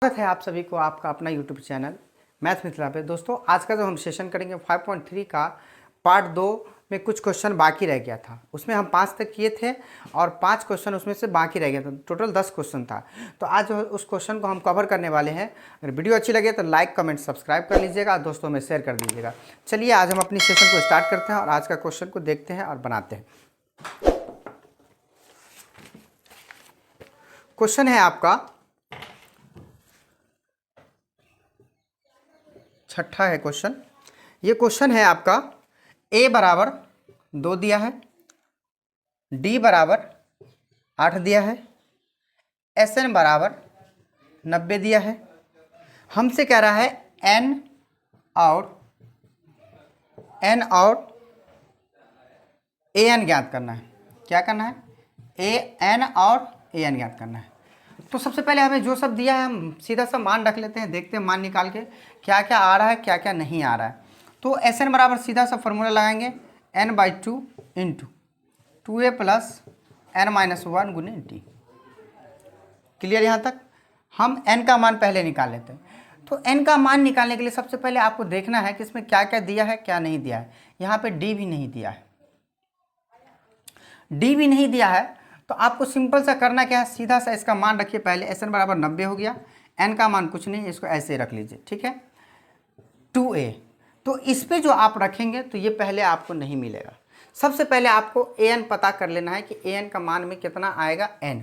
स्वागत है आप सभी को आपका अपना यूट्यूब चैनल मैथ मिथिला पे। दोस्तों आज का जो हम सेशन करेंगे 5.3 का पार्ट 2 में कुछ क्वेश्चन बाकी रह गया था। उसमें हम 5 तक किए थे और 5 क्वेश्चन उसमें से बाकी रह गया था। टोटल 10 क्वेश्चन था। तो आज उस क्वेश्चन को हम कवर करने वाले हैं। अगर वीडियो अच्छी लगे तो लाइक कमेंट सब्सक्राइब कर लीजिएगा, दोस्तों में शेयर कर दीजिएगा। चलिए आज हम अपनी सेशन को स्टार्ट करते हैं और आज का क्वेश्चन को देखते हैं और बनाते हैं। क्वेश्चन है आपका छठा है क्वेश्चन। ये क्वेश्चन है आपका a बराबर 2 दिया है, d बराबर 8 दिया है, Sn बराबर 90 दिया है। हमसे कह रहा है n और an ज्ञात करना है। क्या करना है? n और an ज्ञात करना है। तो सबसे पहले हमें जो सब दिया है हम सीधा सा मान रख लेते हैं, देखते हैं मान निकाल के क्या क्या आ रहा है क्या क्या नहीं आ रहा है। तो Sn बराबर सीधा सा फॉर्मूला लगाएंगे n/2 into 2a plus n-1 गुने d। क्लियर? यहाँ तक हम n का मान पहले निकाल लेते हैं। तो n का मान निकालने के लिए सबसे पहले आपको देखना है कि इसमें क्या क्या दिया है क्या नहीं दिया है। यहाँ पे d भी नहीं दिया है, d भी नहीं दिया है। तो आपको सिंपल सा करना क्या है, सीधा सा इसका मान रखिए पहले। Sn बराबर 90 हो गया, n का मान कुछ नहीं, इसको ऐसे रख लीजिए, ठीक है। 2a, तो इस पे जो आप रखेंगे तो ये पहले आपको नहीं मिलेगा। सबसे पहले आपको an पता कर लेना है कि an का मान में कितना आएगा n।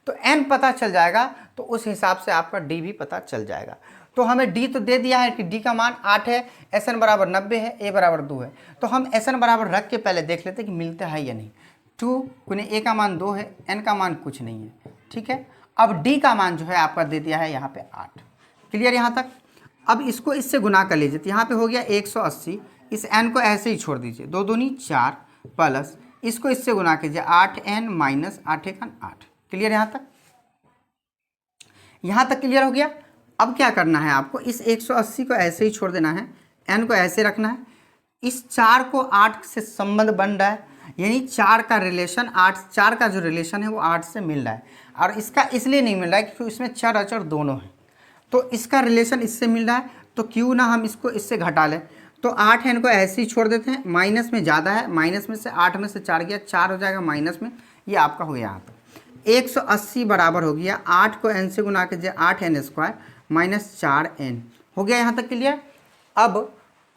तो n पता चल जाएगा तो उस हिसाब से आपका d भी पता चल जाएगा। तो हमें d तो दे दिया है कि d का मान 8 है, Sn बराबर 90 है, a बराबर 2 है। तो हम Sn बराबर रख के पहले देख लेते हैं कि मिलता है या नहीं। 2 गुने a का मान 2 है, n का मान कुछ नहीं है, ठीक है। अब d का मान जो है आपका दे दिया है यहाँ पे 8। क्लियर यहाँ तक? अब इसको इससे गुना कर लीजिए तो यहाँ पे हो गया 180। इस n को ऐसे ही छोड़ दीजिए, 2 दूनी 4 प्लस इसको इससे गुना कीजिए 8n माइनस 8 8। क्लियर यहाँ तक? यहाँ तक क्लियर हो गया। अब क्या करना है आपको, इस 180 को ऐसे ही छोड़ देना है, n को ऐसे रखना है। इस 4 को 8 से संबंध बन रहा है, यानी 4 का रिलेशन 8, 4 का जो रिलेशन है वो 8 से मिल रहा है। और इसका इसलिए नहीं मिल रहा है क्योंकि इसमें चर अचर दोनों हैं। तो इसका रिलेशन इससे मिल रहा है, तो क्यों ना हम इसको इससे घटा लें। तो 8n को ऐसे ही छोड़ देते हैं, माइनस में ज़्यादा है, माइनस में से 8 में से 4 गया, 4 हो जाएगा माइनस में, ये आपका हो गया यहाँ तक। 180 बराबर हो गया 8 को n से गुना कीजिए 8n² माइनस 4n। हो गया यहाँ तक क्लियर?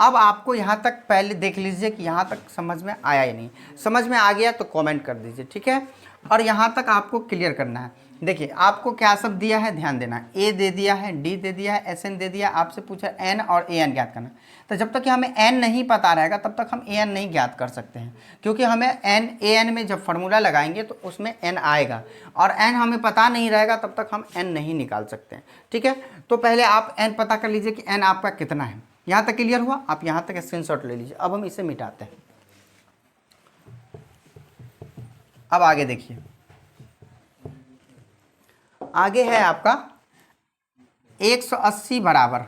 अब आपको यहाँ तक पहले देख लीजिए कि यहाँ तक समझ में आया या नहीं। समझ में आ गया तो कमेंट कर दीजिए, ठीक है। और यहाँ तक आपको क्लियर करना है। देखिए आपको क्या सब दिया है, ध्यान देना। a दे दिया है, d दे दिया है, Sn दे दिया, आपसे पूछा n और an ज्ञात करना। तो जब तक कि हमें n नहीं पता रहेगा तब तक हम an नहीं ज्ञात कर सकते हैं, क्योंकि हमें an में जब फार्मूला लगाएंगे तो उसमें n आएगा, और n हमें पता नहीं रहेगा तब तक हम n नहीं निकाल सकते हैं, ठीक है। तो पहले आप n पता कर लीजिए कि n आपका कितना है। यहाँ तक क्लियर हुआ? आप यहाँ तक स्क्रीनशॉट ले लीजिए। अब हम इसे मिटाते हैं। अब आगे देखिए, आगे है आपका 180 बराबर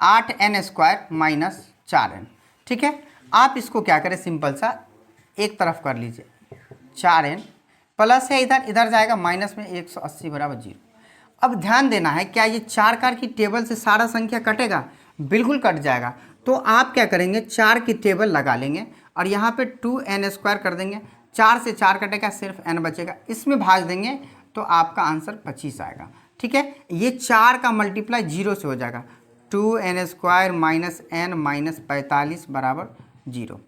8n² माइनस 4n, ठीक है। आप इसको क्या करें, सिंपल सा एक तरफ कर लीजिए, 4n प्लस है इधर, इधर जाएगा माइनस में, 180 बराबर 0। अब ध्यान देना है, क्या ये 4 कार की टेबल से सारा संख्या कटेगा? बिल्कुल कट जाएगा। तो आप क्या करेंगे, 4 की टेबल लगा लेंगे और यहाँ पे 2n² कर देंगे। 4 से 4 कटेगा, सिर्फ n बचेगा, इसमें भाग देंगे तो आपका आंसर 25 आएगा, ठीक है। ये 4 का मल्टीप्लाई 0 से हो जाएगा, 2n² माइनस n माइनस 45 बराबर 0।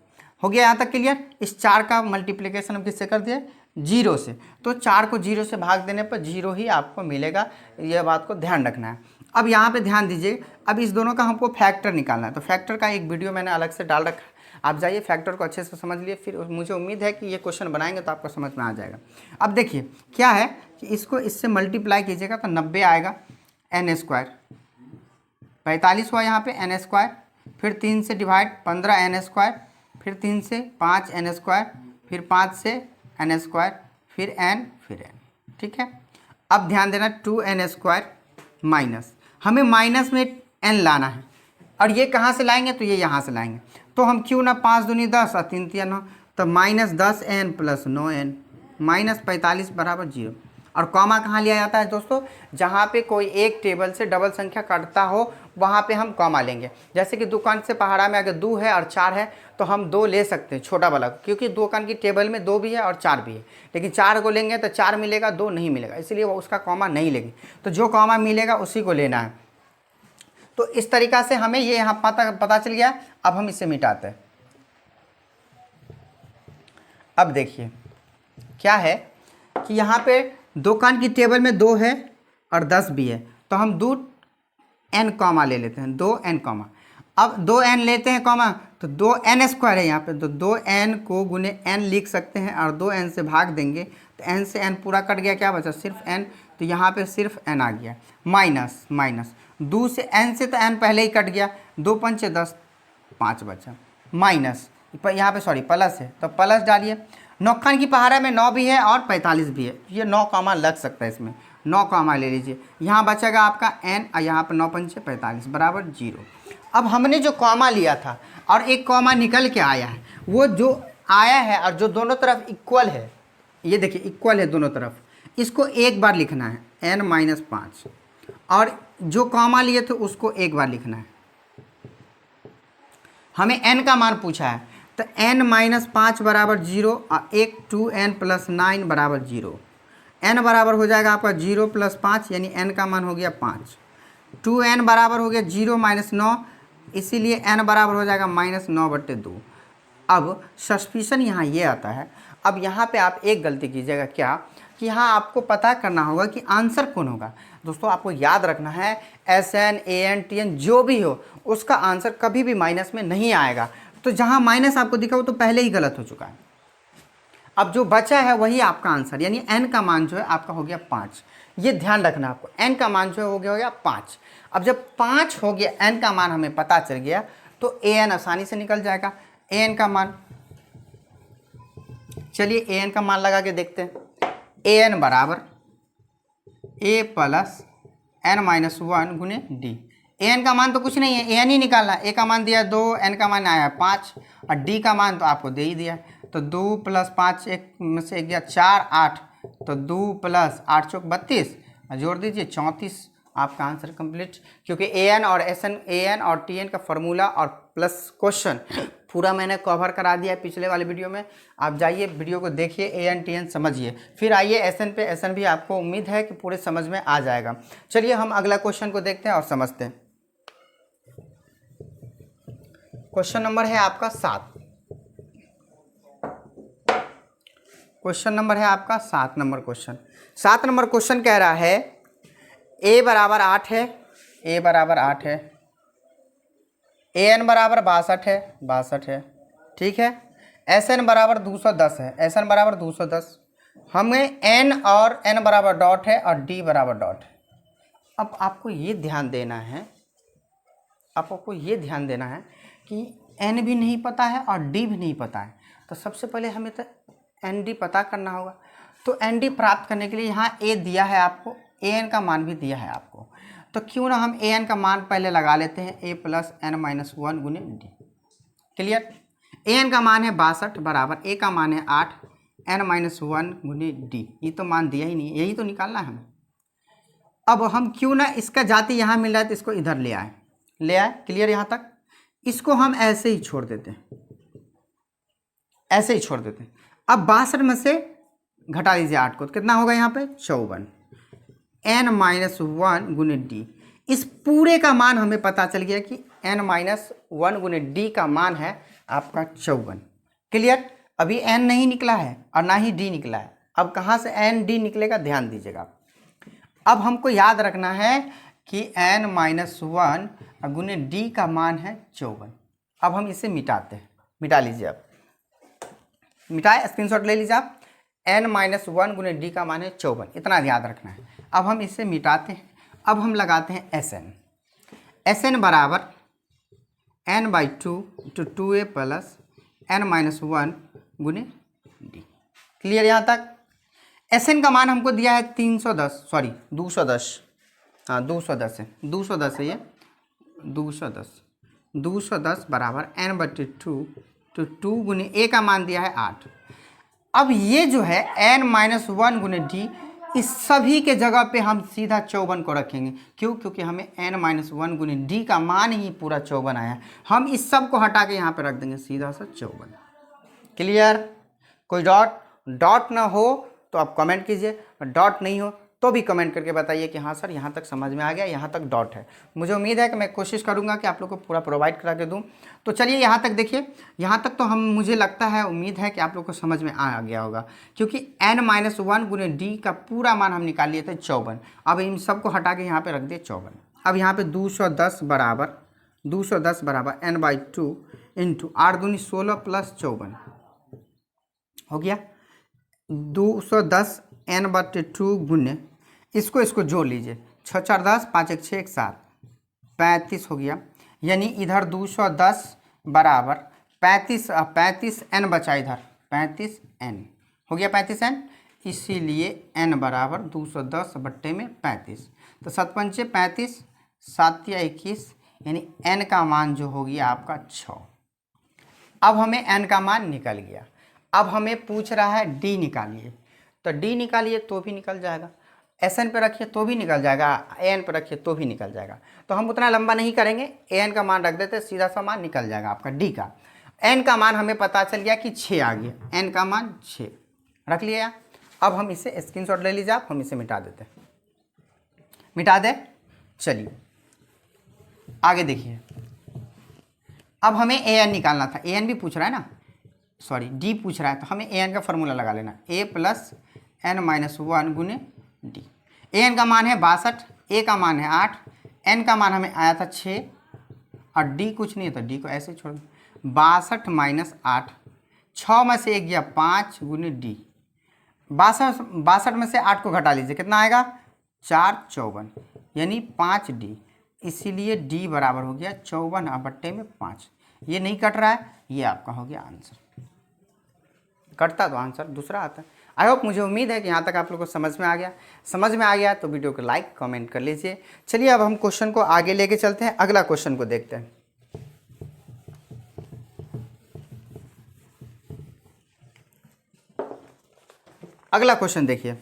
हो गया यहाँ तक क्लियर? इस 4 का मल्टीप्लिकेशन हम किससे कर दिए? 0 से। तो 4 को 0 से भाग देने पर 0 ही आपको मिलेगा, यह बात को ध्यान रखना है। अब यहाँ पे ध्यान दीजिए, अब इस दोनों का हमको फैक्टर निकालना है। तो फैक्टर का एक वीडियो मैंने अलग से डाल रखा है, आप जाइए फैक्टर को अच्छे से समझ लिए, फिर मुझे उम्मीद है कि ये क्वेश्चन बनाएंगे तो आपको समझ में आ जाएगा। अब देखिए क्या है कि इसको इससे मल्टीप्लाई कीजिएगा तो 90 आएगा, n², 45 हुआ यहाँ पे n², फिर 3 से डिवाइड 15n², फिर 3 से 5n², फिर 5 से n², फिर n, ठीक है। अब ध्यान देना 2n² माइनस, हमें माइनस में n लाना है, और ये कहाँ से लाएंगे? तो ये यहाँ से लाएंगे। तो हम क्यों ना 5 दूनी 10 और 3 3 9, तो minus 10n plus 9n minus 45 बराबर 0। और कॉमा कहाँ लिया जाता है दोस्तों? जहाँ पे कोई एक टेबल से डबल संख्या कटता हो वहाँ पे हम कॉमा लेंगे। जैसे कि दुकान से पहाड़ा में अगर 2 है और 4 है तो हम 2 ले सकते हैं छोटा वाला, क्योंकि दुकान की टेबल में 2 भी है और 4 भी है। लेकिन 4 को लेंगे तो 4 मिलेगा, 2 नहीं मिलेगा, इसलिए वो उसका कॉमा नहीं लेंगे। तो जो कॉमा मिलेगा उसी को लेना है। तो इस तरीक़ा से हमें ये यहाँ पता चल गया। अब हम इसे मिटाते हैं। अब देखिए क्या है कि यहाँ पे दुकान की टेबल में 2 है और 10 भी है, तो हम 2n कॉमा ले लेते हैं, 2n कॉमा। अब 2n लेते हैं कॉमा तो 2n स्क्वायर है यहाँ पे, तो 2n को गुने n लिख सकते हैं और 2n से भाग देंगे तो n से n पूरा कट गया, क्या बचा? सिर्फ n। तो यहाँ पे सिर्फ n आ गया, माइनस माइनस 2 से n से तो n पहले ही कट गया, 2 पंचे 10, 5 बचा, माइनस यहाँ पे सॉरी प्लस है तो प्लस डालिए। नौखान की पहाड़ा में 9 भी है और 45 भी है, ये 9 कॉमा लग सकता है, इसमें 9 कॉमा ले लीजिए। यहाँ बचेगा आपका n और यहाँ पर 9 पंचे 45 बराबर 0। अब हमने जो कॉमा लिया था और एक कॉमा निकल के आया है, वो जो आया है और जो दोनों तरफ इक्वल है, ये देखिए इक्वल है दोनों तरफ, इसको एक बार लिखना है n-5, और जो कॉमा लिए थे उसको एक बार लिखना है। हमें n का मान पूछा है तो n-5 बराबर 0 और एक 2n + 9 बराबर 0। n बराबर हो जाएगा आपका 0 + 5, यानी n का मान हो गया 5। 2n बराबर हो गया 0 - 9, इसीलिए n बराबर हो जाएगा -9/2। अब सस्पिशन यहाँ ये आता है। अब यहाँ पे आप एक गलती कीजिएगा, क्या कि यहाँ आपको पता करना होगा कि आंसर कौन होगा। दोस्तों आपको याद रखना है SN AN TN जो भी हो उसका आंसर कभी भी माइनस में नहीं आएगा। तो जहाँ माइनस आपको दिखा वो तो पहले ही गलत हो चुका है। अब जो बचा है वही आपका आंसर, यानी n का मान जो है आपका हो गया 5। ये ध्यान रखना आपको, n का मान जो है हो गया 5। अब जब 5 हो गया, n का मान हमें पता चल गया, तो an आसानी से निकल जाएगा। an का मान, चलिए an का मान लगा के देखते हैं। an बराबर a + n-1 गुने d। an का मान तो कुछ नहीं है, an ही निकालना है। a का मान दिया 2, n का मान आया 5 और d का मान तो आपको दे ही दिया। तो 2 + 5 एक में से गया 4, 8, तो 2 + 8 = 32, जोड़ दीजिए 34। आपका आंसर कंप्लीट। क्योंकि an और SN AN और TN का फॉर्मूला और प्लस क्वेश्चन पूरा मैंने कवर करा दिया है पिछले वाले वीडियो में। आप जाइए वीडियो को देखिए, AN TN समझिए, फिर आइए SN पे। SN भी आपको उम्मीद है कि पूरे समझ में आ जाएगा। चलिए हम अगला क्वेश्चन को देखते हैं और समझते हैं। क्वेश्चन नंबर है आपका 7। क्वेश्चन नंबर है आपका 7 नंबर क्वेश्चन। 7 नंबर क्वेश्चन कह रहा है a बराबर 8 है, a बराबर 8 है, an बराबर 62 है, 62 है, ठीक है। SN बराबर 210 है, SN बराबर 210। हमें n और n बराबर डॉट है और d बराबर डॉट है। अब आपको ये ध्यान देना है, आपको ये ध्यान देना है कि n भी नहीं पता है और d भी नहीं पता है। तो सबसे पहले हमें तो nd पता करना होगा। तो nd प्राप्त करने के लिए यहाँ a दिया है आपको, an का मान भी दिया है आपको, तो क्यों ना हम an का मान पहले लगा लेते हैं, a + n-1 गुने d। क्लियर। an का मान है 62 बराबर a का मान है 8 n-1 गुने d। ये तो मान दिया ही नहीं, यही तो निकालना है हमें। अब हम क्यों ना इसका जाति यहाँ मिल रहा है तो इसको इधर ले आए, क्लियर यहाँ तक। इसको हम ऐसे ही छोड़ देते हैं, ऐसे ही छोड़ देते हैं। अब 62 में से घटा दीजिए 8 को, तो कितना होगा यहाँ पे 54 n-1 गुने d। इस पूरे का मान हमें पता चल गया कि n-1 गुने d का मान है आपका 54। क्लियर। अभी n नहीं निकला है और ना ही d निकला है। अब कहाँ से n d निकलेगा ध्यान दीजिएगा। अब हमको याद रखना है कि n-1 गुने d का मान है 54। अब हम इसे मिटाते हैं, मिटा लीजिए। आप मिटाए, स्क्रीनशॉट ले लीजिए आप। n-1 गुने d का मान है 54, इतना याद रखना है। अब हम इसे मिटाते हैं। अब हम लगाते हैं SN। SN बराबर n/2 to 2a + n-1 गुने d। क्लियर यहाँ तक। SN का मान हमको दिया है 210 हाँ 210 है, 210 है ये, 210 बराबर n/2 to 2 गुने a का मान दिया है 8। अब ये जो है n-1 गुने d, इस सभी के जगह पे हम सीधा 54 को रखेंगे। क्यों? क्योंकि हमें n-1 गुने d का मान ही पूरा 54 आया है। हम इस सब को हटा के यहाँ पे रख देंगे सीधा सा 54। क्लियर? कोई डॉट ना हो तो आप कमेंट कीजिए, डॉट नहीं हो तो भी कमेंट करके बताइए कि हाँ सर यहाँ तक समझ में आ गया, यहाँ तक डॉट है। मुझे उम्मीद है कि मैं कोशिश करूँगा कि आप लोग को पूरा प्रोवाइड करा के दूँ। तो चलिए यहाँ तक देखिए, यहाँ तक तो मुझे लगता है, उम्मीद है कि आप लोग को समझ में आ गया होगा। क्योंकि n-1 गुने डी का पूरा मान हम निकाल लिए थे 54। अब इन सबको हटा के यहाँ पर रख दिए 54। अब यहाँ पर 210 बराबर n/2 इंटू 8 दूनी 16 प्लस 54 हो गया। 210 n/2 गुने इसको जोड़ लीजिए, 6 4 10, 5 1 6 1 7, 35 हो गया। यानी इधर 210 बराबर 35 n बचा, इधर 35 n हो गया, 35 n। इसीलिए n बराबर 210 बट्टे में 35। तो 7 पंचे 35, 7 या 21, यानी n का मान जो हो गया आपका 6। अब हमें n का मान निकल गया। अब हमें पूछ रहा है d निकालिए, तो d निकालिए तो भी निकल जाएगा, SN पे रखिए तो भी निकल जाएगा, AN पे रखिए तो भी निकल जाएगा। तो हम उतना लंबा नहीं करेंगे, AN का मान रख देते, सीधा सा मान निकल जाएगा आपका D का। N का मान हमें पता चल गया कि 6 आ गया, N का मान 6 रख लिया। अब हम इसे स्क्रीनशॉट ले लीजिए आप, हम इसे मिटा देते हैं, मिटा दे। चलिए आगे देखिए, अब हमें AN निकालना था, AN भी पूछ रहा है ना, सॉरी D पूछ रहा है, तो हमें AN का फॉर्मूला लगा लेना, A प्लस n-1 गुने D। AN का मान है 62, A का मान है 8, N का मान हमें आया था 6 और D कुछ नहीं है तो D को ऐसे छोड़ दो। 62 - 8, 6 में से 1 गया 5 गुने D। 62 में से 8 को घटा लीजिए, कितना आएगा? 4 54, यानी 5D। इसीलिए D बराबर हो गया 54 बट्टे में 5। ये नहीं कट रहा है, ये आपका हो गया आंसर। कटता तो आंसर दूसरा आता है। आई होप, मुझे उम्मीद है कि यहाँ तक आप लोगों को समझ में आ गया। समझ में आ गया तो वीडियो को लाइक कमेंट कर लीजिए। चलिए अब हम क्वेश्चन को आगे लेके चलते हैं, अगला क्वेश्चन को देखते हैं। अगला क्वेश्चन देखिए,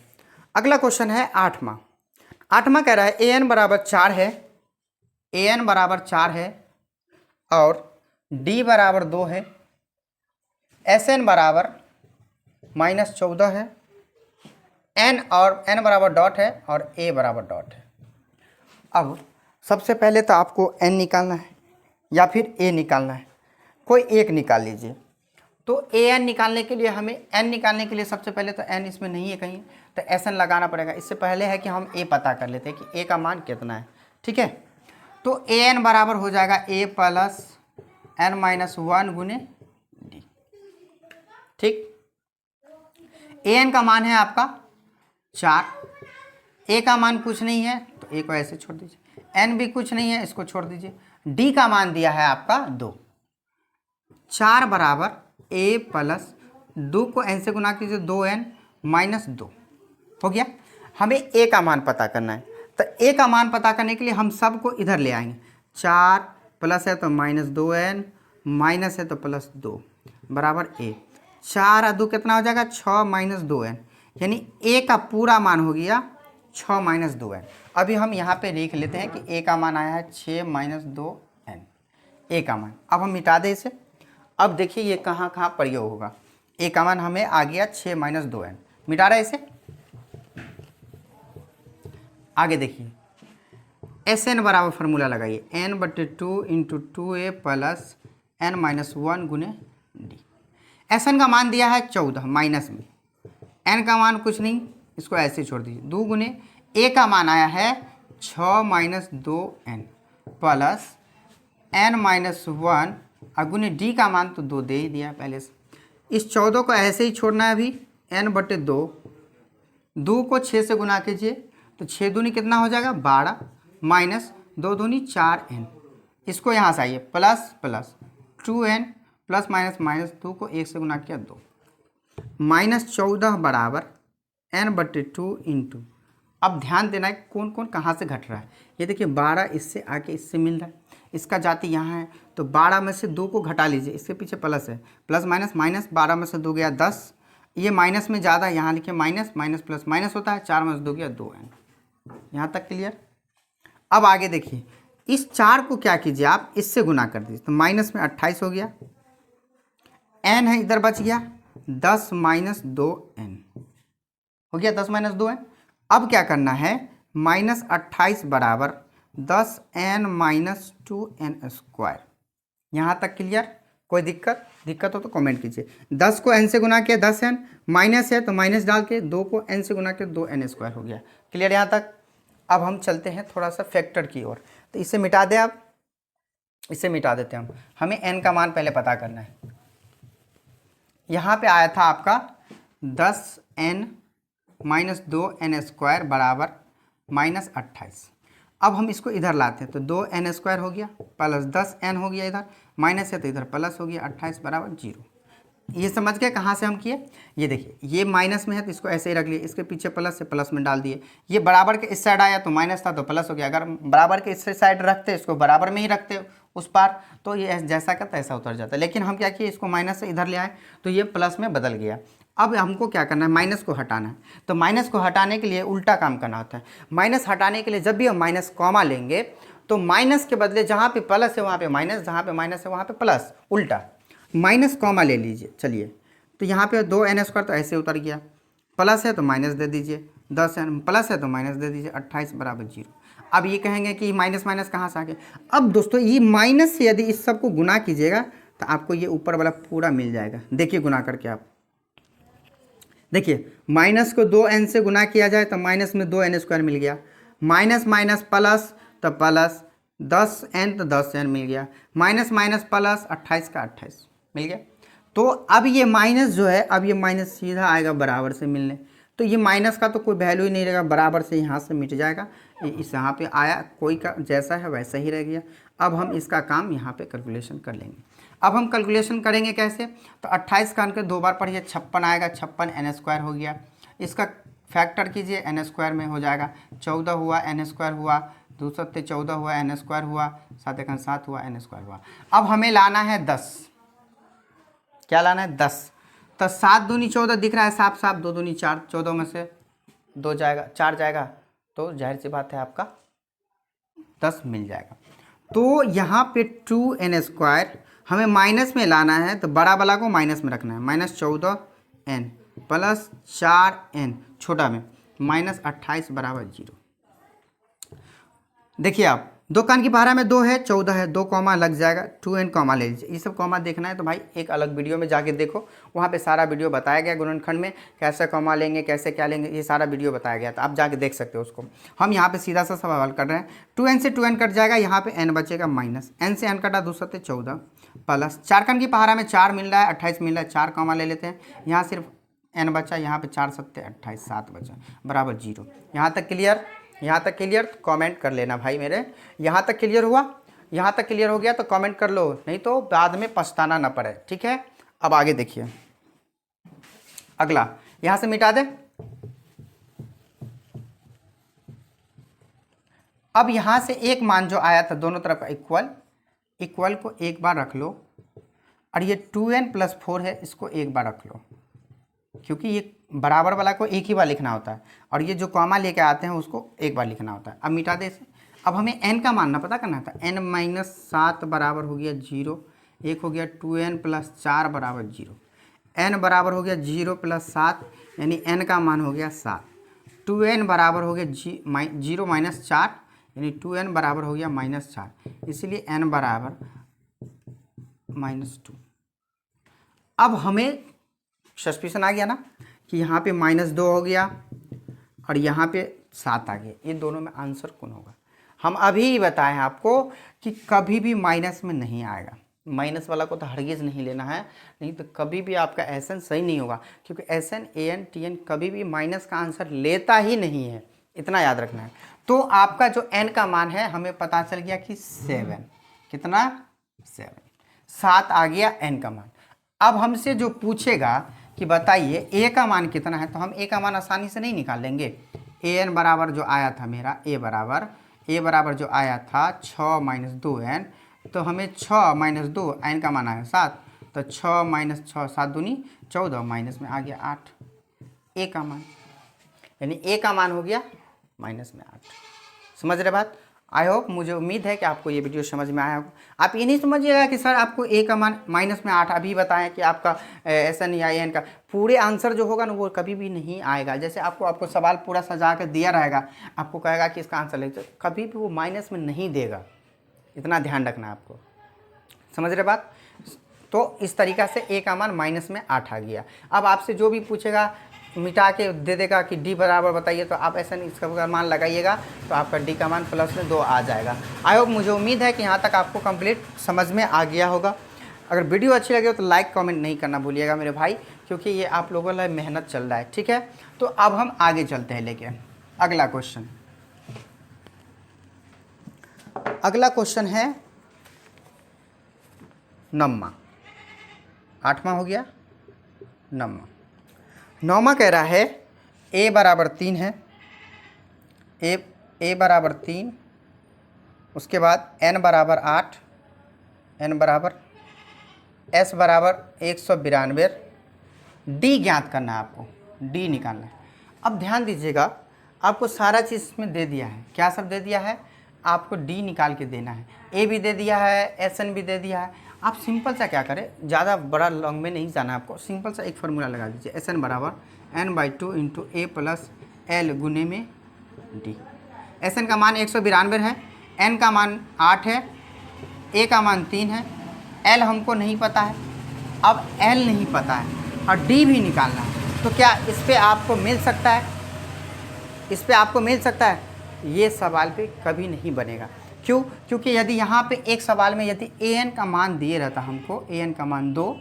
अगला क्वेश्चन है 8वां कह रहा है AN बराबर 4 है, AN बराबर 4 है और D बराबर 2 है, SN बराबर -14 है, N बराबर डॉट है और A बराबर डॉट है। अब सबसे पहले तो आपको N निकालना है या फिर A निकालना है, कोई एक निकाल लीजिए। तो AN निकालने के लिए हमें N निकालने के लिए सबसे पहले तो N इसमें नहीं है कहीं, तो SN लगाना पड़ेगा। इससे पहले है कि हम A पता कर लेते हैं कि A का मान कितना है, ठीक है। तो AN बराबर हो जाएगा A प्लस n-1 गुने D, ठीक। AN का मान है आपका 4, A का मान कुछ नहीं है तो A को ऐसे छोड़ दीजिए, N भी कुछ नहीं है, इसको छोड़ दीजिए। D का मान दिया है आपका 2। 4 बराबर A प्लस 2 को N से गुना कीजिए, 2N - 2 हो गया। हमें A का मान पता करना है, तो A का मान पता करने के लिए हम सब को इधर ले आएंगे। 4 प्लस है तो -2N, माइनस है तो +2 बराबर A। 4 और 2 कितना हो जाएगा? 6 - 2N, यानी A का पूरा मान हो गया 6 - 2N। अभी हम यहाँ पे लिख लेते हैं कि A का मान आया है 6 - 2N, A का मान। अब हम मिटा दें इसे। अब देखिए ये कहाँ कहाँ प्रयोग होगा। A का मान हमें आ गया 6 - 2N, मिटा रहे इसे। आगे देखिए SN बराबर फार्मूला लगाइए, n/2 × 2A प्लस n-1 गुने D। SN का मान दिया है 14 माइनस में, N का मान कुछ नहीं, इसको ऐसे छोड़ दीजिए। 2 गुने A का मान आया है 6 - 2N प्लस n-1 और गुने D का मान तो 2 दे ही दिया पहले से। इस 14 को ऐसे ही छोड़ना है अभी, n/2। 2 को 6 से गुना कीजिए तो 6 दूनी कितना हो जाएगा? 12 माइनस 2 दूनी 4N। इसको यहाँ से आइए प्लस 2N प्लस माइनस 2 को 1 से गुना किया 2, -14 बराबर n/2 इंटू। अब ध्यान देना है कौन कौन कहाँ से घट रहा है। ये देखिए 12 इससे आके इससे मिल रहा है, इसका जाति यहाँ है, तो 12 में से 2 को घटा लीजिए, इसके पीछे प्लस है, प्लस माइनस -12 में से 2 गया 10, ये माइनस में ज़्यादा, यहाँ लिखिए माइनस, माइनस प्लस माइनस होता है, 4 माइनस 2 गया 2n। यहाँ तक क्लियर। अब आगे देखिए, इस 4 को क्या कीजिए आप इससे गुना कर दीजिए, तो माइनस में 28 हो गया, n है इधर बच गया 10 माइनस 2n हो गया, 10 माइनस 2n। अब क्या करना है, माइनस 28 बराबर 10n माइनस 2n स्क्वायर। यहाँ तक क्लियर। कोई दिक्कत हो तो कमेंट कीजिए। 10 को n से गुना किया 10n, माइनस है तो माइनस डाल के 2 को n से गुना किया 2n स्क्वायर हो गया। क्लियर यहाँ तक। अब हम चलते हैं थोड़ा सा फैक्टर की ओर, तो इसे मिटा दें आप, इसे मिटा देते हैं हम। हमें n का मान पहले पता करना है। यहाँ पे आया था आपका 10n माइनस 2n स्क्वायर बराबर माइनस 28। अब हम इसको इधर लाते हैं तो 2n स्क्वायर हो गया प्लस 10n हो गया, इधर माइनस है तो इधर प्लस हो गया, 28 बराबर 0। ये समझ गए कहाँ से हम किए। ये देखिए, ये माइनस में है तो इसको ऐसे ही रख लिए, इसके पीछे प्लस से प्लस में डाल दिए। ये बराबर के इस साइड आया तो माइनस था तो प्लस हो गया। अगर बराबर के इस साइड रखते, इसको बराबर में ही रखते उस पार, तो ये जैसा का तैसा उतर जाता। लेकिन हम क्या किए, इसको माइनस से इधर ले आए तो ये प्लस में बदल गया। अब हमको क्या करना है, माइनस को हटाना है। तो माइनस को हटाने के लिए उल्टा काम करना होता है। माइनस हटाने के लिए जब भी हम माइनस कॉमा लेंगे तो माइनस के बदले जहाँ पे प्लस है वहाँ पे माइनस, जहाँ पे माइनस है वहाँ पे प्लस, उल्टा। माइनस कॉमा ले लीजिए, चलिए। तो यहाँ पे 2n स्क्वायर तो ऐसे उतर गया, प्लस है तो माइनस दे दीजिए, 10n प्लस है तो माइनस दे दीजिए, 28 बराबर 0। अब ये कहेंगे कि माइनस माइनस कहाँ से आ गया। अब दोस्तों ये माइनस से यदि इस सब को गुना कीजिएगा तो आपको ये ऊपर वाला पूरा मिल जाएगा। देखिए गुना करके आप देखिए, माइनस को 2n से गुना किया जाए तो माइनस में 2n स्क्वायर मिल गया, माइनस माइनस प्लस तो प्लस 10n तो 10n मिल गया, माइनस माइनस प्लस 28 का 28 मिल गया। तो अब ये माइनस जो है, अब ये माइनस सीधा आएगा बराबर से मिलने, तो ये माइनस का तो कोई वैल्यू ही नहीं रहेगा, बराबर से यहाँ से मिट जाएगा। इस यहाँ पे आया, कोई का जैसा है वैसा ही रह गया। अब हम इसका काम यहाँ पे कैलकुलेशन कर लेंगे। अब हम कैलकुलेशन करेंगे कैसे, तो 28 का अंक 2 बार पढ़िए, 56 आएगा, 56 n स्क्वायर हो गया। इसका फैक्टर कीजिए, n स्क्वायर में हो जाएगा, 14 हुआ n स्क्वायर हुआ, 2 सत्ते 14 हुआ n स्क्वायर हुआ, 7 1 7 हुआ n स्क्वायर हुआ। अब हमें लाना है 10, क्या लाना है 10। तो 7 दूनी 14 दिख रहा है साफ साफ, 2 दूनी 4, 14 में से 2 जाएगा, 4 जाएगा, तो जाहिर सी बात है आपका 10 मिल जाएगा। तो यहाँ पे 2n स्क्वायर हमें माइनस में लाना है, तो बड़ा वाला को माइनस में रखना है, माइनस 14n प्लस 4n छोटा में माइनस 28 बराबर 0। देखिए आप, दो कान की पहाड़ा में 2 है, 14 है, 2 कॉमा लग जाएगा, 2n कॉमा ले लीजिए। ये सब कॉमा देखना है तो भाई एक अलग वीडियो में जाके देखो, वहाँ पे सारा वीडियो बताया गया गुणनखंड में, कैसे कॉमा लेंगे, कैसे क्या लेंगे, ये सारा वीडियो बताया गया था, आप जाके देख सकते हो उसको। हम यहाँ पे सीधा सा सवाल कर रहे हैं, 2n से 2n कट जाएगा, यहाँ पे n बचेगा माइनस, n से n कटा 2 सत्ते 14 प्लस 4 कान की पहाड़ा में 4 मिल रहा है, 28 मिल रहा है, 4 कॉमा ले लेते हैं, यहाँ सिर्फ n बचा, यहाँ पे 4 सत्ते 28, 7 बचा बराबर 0। यहाँ तक क्लियर, यहाँ तक क्लियर तो कमेंट कर लेना भाई मेरे। यहाँ तक क्लियर हुआ, यहाँ तक क्लियर हो गया तो कमेंट कर लो, नहीं तो बाद में पछताना ना पड़े, ठीक है। अब आगे देखिए, अगला यहाँ से मिटा दे। अब यहाँ से एक मान जो आया था दोनों तरफ का इक्वल, इक्वल को एक बार रख लो, और ये 2n प्लस 4 है, इसको एक बार रख लो, क्योंकि ये बराबर वाला को एक ही बार लिखना होता है, और ये जो कॉमा लेके आते हैं उसको एक बार लिखना होता है। अब मिटा दे इसे। अब हमें n का मानना पता करना था, n माइनस 7 बराबर हो गया 0, एक हो गया 2n प्लस 4 बराबर 0, n बराबर हो गया 0 प्लस 7, यानी n का मान हो गया 7, 2n बराबर हो गया 0 माइनस 4, यानी 2n बराबर हो गया माइनस 4, इसलिए n बराबर -2। अब हमें सस्पिशन आ गया ना कि यहाँ पे -2 हो गया और यहाँ पे 7 आ गया, ये दोनों में आंसर कौन होगा। हम अभी बताएं आपको कि कभी भी माइनस में नहीं आएगा, माइनस वाला को तो हरगिज़ नहीं लेना है, नहीं तो कभी भी आपका एसएन सही नहीं होगा, क्योंकि एसएन एएन टीएन कभी भी माइनस का आंसर लेता ही नहीं है, इतना याद रखना है। तो आपका जो एन का मान है हमें पता चल गया कि 7, कितना 7 आ गया एन का मान। अब हमसे जो पूछेगा कि बताइए ए का मान कितना है, तो हम ए का मान आसानी से नहीं निकाल लेंगे। ए एन बराबर जो आया था मेरा, ए बराबर जो आया था 6 - 2n, तो हमें 6 - 2 एन का मान आया 7, तो 6 माइनस 6 7 दूनी 14 माइनस में आ गया 8 ए का मान, यानी ए का मान हो गया माइनस में 8। समझ रहे बात? आई होप, मुझे उम्मीद है कि आपको ये वीडियो समझ में आया होगा। आप ये नहीं समझिएगा कि सर आपको ए का मान माइनस में 8 अभी बताएं कि आपका SN या AN का पूरे आंसर जो होगा ना वो कभी भी नहीं आएगा। जैसे आपको सवाल पूरा सजा के दिया रहेगा, आपको कहेगा कि इसका आंसर लिखो, कभी भी वो माइनस में नहीं देगा, इतना ध्यान रखना आपको। समझ रहे बात? तो इस तरीक़ा से ए का मान माइनस में 8 आ गया। अब आपसे जो भी पूछेगा मिटा के दे देगा कि डी बराबर बताइए, तो आप ऐसा नहीं इसका मान लगाइएगा तो आपका डी का मान प्लस में 2 आ जाएगा। आई होप, मुझे उम्मीद है कि यहाँ तक आपको कंप्लीट समझ में आ गया होगा। अगर वीडियो अच्छी लगे तो लाइक कमेंट नहीं करना भूलिएगा मेरे भाई, क्योंकि ये आप लोगों का मेहनत चल रहा है। ठीक है, तो अब हम आगे चलते हैं लेके अगला क्वेश्चन। अगला क्वेश्चन है 9वां, 8वां हो गया 9वां। 9वां कह रहा है a बराबर 3 है, a बराबर 3, उसके बाद n बराबर 8, n बराबर, s बराबर 192, d ज्ञात करना है आपको, d निकालना है। अब ध्यान दीजिएगा, आपको सारा चीज़ इसमें दे दिया है। क्या सब दे दिया है? आपको d निकाल के देना है, a भी दे दिया है, SN भी दे दिया है। आप सिंपल सा क्या करें, ज़्यादा बड़ा लॉन्ग में नहीं जाना आपको, सिंपल सा एक फार्मूला लगा दीजिए, SN बराबर n/2 इंटू ए प्लस एल गुने में डी। SN का मान 192 है, n का मान 8 है, a का मान 3 है, l हमको नहीं पता है। अब l नहीं पता है और d भी निकालना है, तो क्या इस पर आपको मिल सकता है? इस पर आपको मिल सकता है? ये सवाल पे कभी नहीं बनेगा। क्यों? क्योंकि यदि यहाँ पे एक सवाल में यदि AN का मान दिए रहता हमको, AN का मान 2,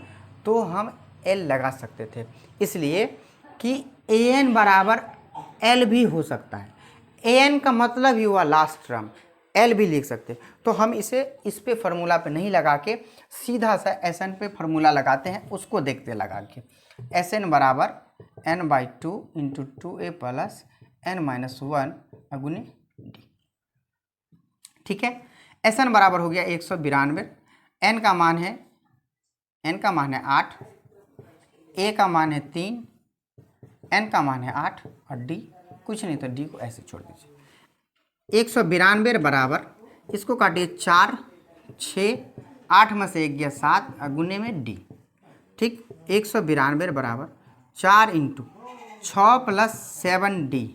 तो हम L लगा सकते थे, इसलिए कि AN बराबर L भी हो सकता है। AN का मतलब ही हुआ लास्ट टर्म, L भी लिख सकते। तो हम इसे इस पे फार्मूला पे नहीं लगा के सीधा सा SN पे फार्मूला लगाते हैं, उसको देखते लगा के। SN बराबर n/2 into 2a plus n-1 गुने डी। ठीक है, SN बराबर हो गया 192, n का मान है 8, a का मान है 3, n का मान है 8 और d कुछ नहीं, तो d को ऐसे छोड़ दीजिए। 192 बराबर, इसको काटिए 4, 6, 8 में से 1 गया 7 और गुने में d। ठीक, 192 बराबर 4 इंटू 6 प्लस 7d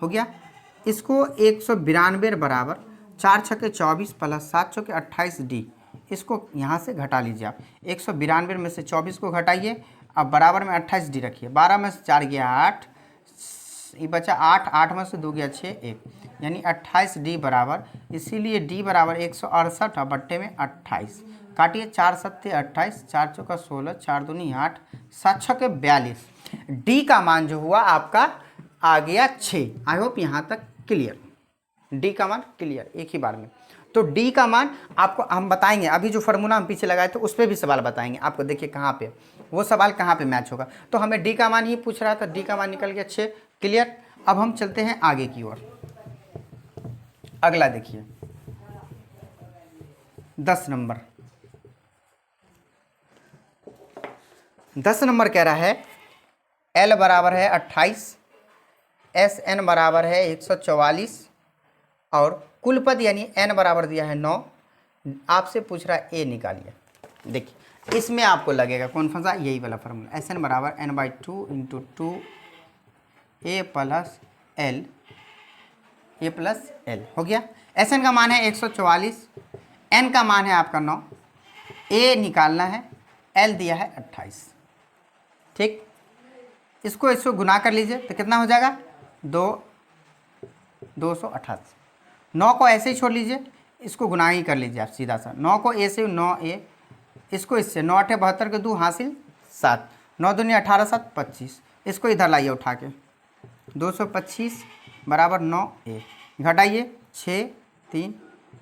हो गया। इसको 192 बराबर 4 छक्के 24 प्लस 7 चौके 28d, इसको यहाँ से घटा लीजिए आप। 192 में से 24 को घटाइए, अब बराबर में 28d रखिए। 12 में से 4 गया 8, ये बचा 8, 8 में से 2 गया 6, 1, यानी 28d बराबर, इसीलिए d बराबर 168 और बट्टे में 28। काटिए, 4 सत्ते 28, 4 चौका 16, 4 दूनी 8, 7 छक्के 42। d का मान जो हुआ आपका आ गया 6। आई होप यहाँ तक क्लियर, डी का मान क्लियर एक ही बार में। तो डी का मान आपको हम बताएंगे, अभी जो फार्मूला हम पीछे लगाए थे उस पर भी सवाल बताएंगे आपको। देखिए कहाँ पे वो सवाल कहाँ पे मैच होगा। तो हमें डी का मान ही पूछ रहा था, डी का मान निकल गया 6, क्लियर। अब हम चलते हैं आगे की ओर। अगला देखिए 10 नंबर। 10 नंबर कह रहा है L बराबर है 28, SN बराबर है 144 और कुल पद यानी n बराबर दिया है 9। आपसे पूछ रहा है a निकालिए। देखिए इसमें आपको लगेगा कौन फंसा, यही वाला फार्मूला, SN बराबर n/2 into 2a plus l हो गया। SN का मान है 144, n का मान है आपका 9, a निकालना है, l दिया है 28। ठीक, इसको गुना कर लीजिए तो कितना हो जाएगा, 228। 9 को ऐसे ही छोड़ लीजिए, इसको गुना ही कर लीजिए आप सीधा सा। 9 को a से 9a, इसको इससे 9 8 72 के 2 हासिल 7, 9 दूनी 18 7 25, इसको इधर लाइए उठा के, 225 बराबर 9a, घटाइए 6 3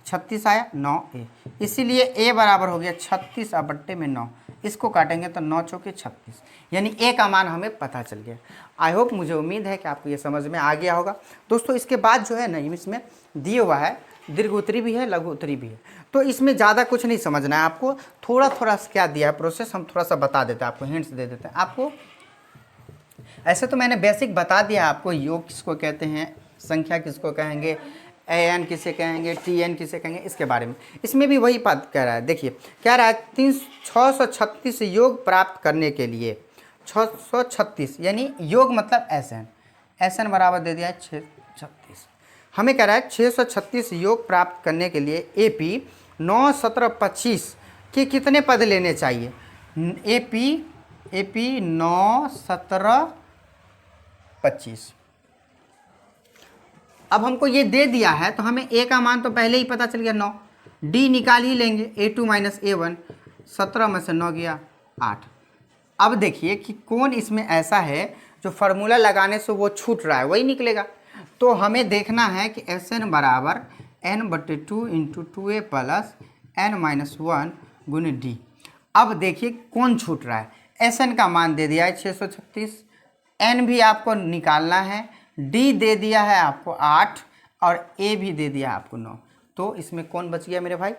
36 आया 9a, इसीलिए a बराबर हो गया 36 और बट्टे में 9, इसको काटेंगे तो 9 चौके 36, यानी a का मान हमें पता चल गया। आई होप, मुझे उम्मीद है कि आपको ये समझ में आ गया होगा। दोस्तों इसके बाद जो है ना इसमें दिया हुआ है दीर्घ उत्तरी भी है, लघु उत्तरी भी है। तो इसमें ज़्यादा कुछ नहीं समझना है आपको, थोड़ा थोड़ा क्या दिया है प्रोसेस, हम थोड़ा सा बता देते हैं आपको, हिंट्स दे देते हैं आपको। ऐसे तो मैंने बेसिक बता दिया आपको, योग किसको कहते हैं, संख्या किसको कहेंगे, an किसे कहेंगे, tn किसे कहेंगे, इसके बारे में। इसमें भी वही बात कह रहा है। देखिए क्या रहा है, 636 योग प्राप्त करने के लिए 636 यानी योग मतलब SN बराबर दे दिया है 636। हमें कह रहा है 636 योग प्राप्त करने के लिए AP 9, 17, 25 के कितने पद लेने चाहिए। AP 9, 17, 25। अब हमको ये दे दिया है तो हमें A का मान तो पहले ही पता चल गया 9, D निकाल ही लेंगे, A2 माइनस A1, 17 में से 9 गया 8। अब देखिए कि कौन इसमें ऐसा है जो फार्मूला लगाने से वो छूट रहा है, वही निकलेगा। तो हमें देखना है कि SN बराबर n/2 × 2a प्लस n-1 गुने D। अब देखिए कौन छूट रहा है, SN का मान दे दिया है 636, N भी आपको निकालना है, D दे दिया है आपको 8 और A भी दे दिया है आपको 9। तो इसमें कौन बच गया मेरे भाई,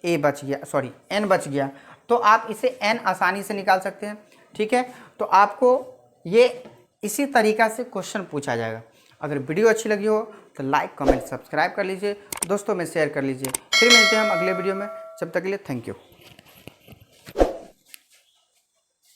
A बच गया, सॉरी N बच गया। तो आप इसे N आसानी से निकाल सकते हैं। ठीक है, तो आपको ये इसी तरीक़ा से क्वेश्चन पूछा जाएगा। अगर वीडियो अच्छी लगी हो तो लाइक, कमेंट, सब्सक्राइब कर लीजिए, दोस्तों में शेयर कर लीजिए। फिर मिलते हैं हम अगले वीडियो में, जब तक के लिए थैंक यू।